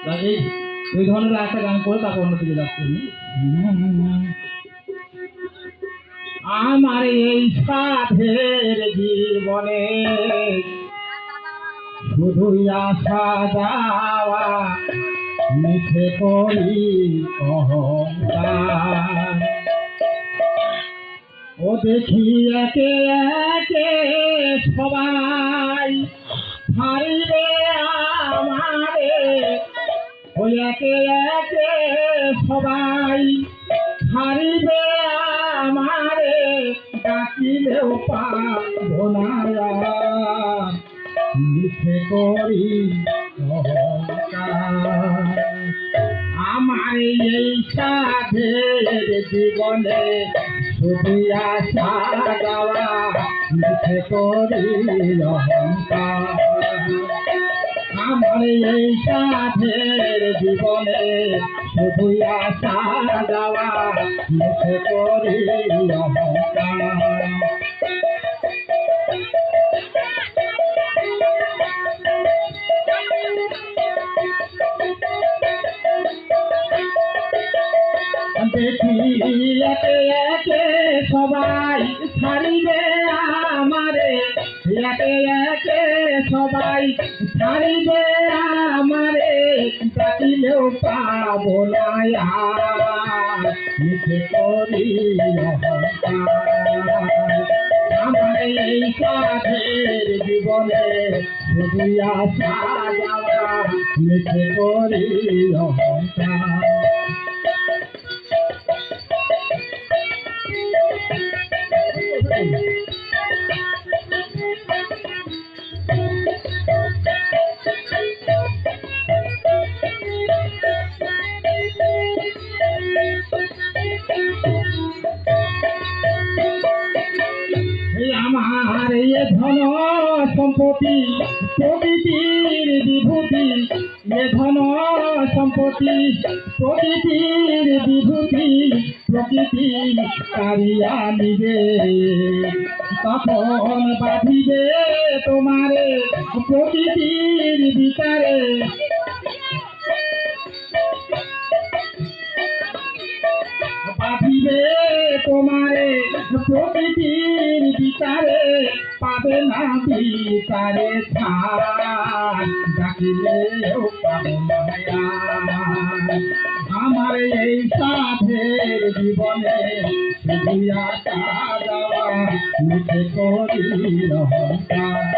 এই ওই ধরনের একটা গান করে তারপর অন্য দিকে যাচ্ছি আমার এই সাধের জীবনে শুধুই আসা যাওয়া মিছে করি অহংকার ও দেখি একে একে সবাই হারিবে আমারে ও একে একে সবাই হারিবে আমারে ডাকিলেও পাবো না মিছে করি অহংকার আমার এই সাধের জীবনে শুধু আসা যাওয়া মিছে করি অহংকার আমার এই সাধের জীবনে শুধু আসা যাওয়া মিছে করি অহংকার দেখি একে একে সবাই ছাড়িবে আমারে একে একে সবাই ছাড়িবে আমারে ডাকিলেও পাবো না মিছে করি অহংকার আমার এই সাধের জীবনে শুধু আসা যাওয়া মিছে করি অহংকার আমার এ ধন সম্পত্তি প্রকৃতির বিভূতি এ ধন সম্পত্তি প্রকৃতির বিভূতি প্রকৃতি কারিয়া নিবে তখন বাঁধিবে তোমারে প্রকৃতির বিচারে বাঁধিবে তোমারে প্রকৃতির বিচারে পাবে না বিচারে ছাড় ডাকিলেও পাবে না আমার এই সাধের জীবনে শুধু আসা যাওয়া মিছে করি অহংকার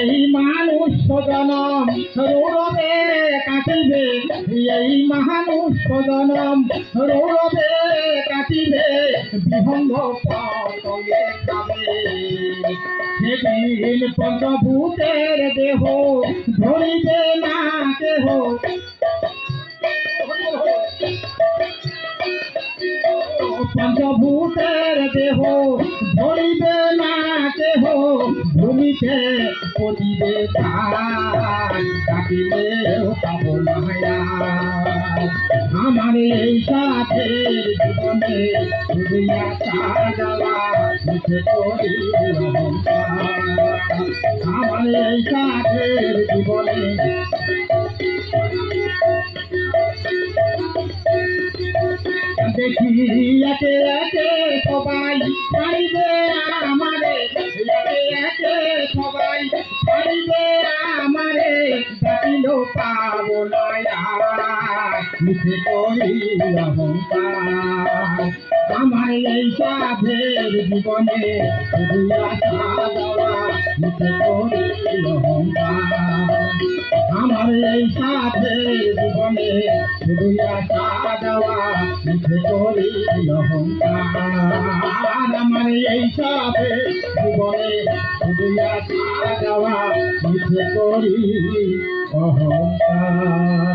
এই মানুষ জনম রৌরবে কাটিবে এই মানুষ জনম রৌরবে কাটিবে বিহঙ্গ পতঙ্গে খাবে সেদিন পঞ্চভূতের দেহ ধরিবে না দেহ পঞ্চভূতের দেহ ধরিবে না দেহ ভূমিতে পড়িবে ডাকিলেও পাবো না আমার এই সাথের জীবনে শুধু আসা যাওয়া মিছে করি আমার এই সাথের জীবনে দেখি একে একে সবাই ছাড়িবে আমারে একে একে সবাই ছাড়িবে আমারে ডাকিলেও পাবো না মিছে করি অহংকার আমার এই সাধের জীবনে শুধু আসা যাওয়া মিছে করি অহংকার আমার এই সাধের জীবনে শুধু আসা যাওয়া মিছে করি অহংকার আমার এই সাধের জীবনে শুধু আসা যাওয়া মিছে করি অহংকার।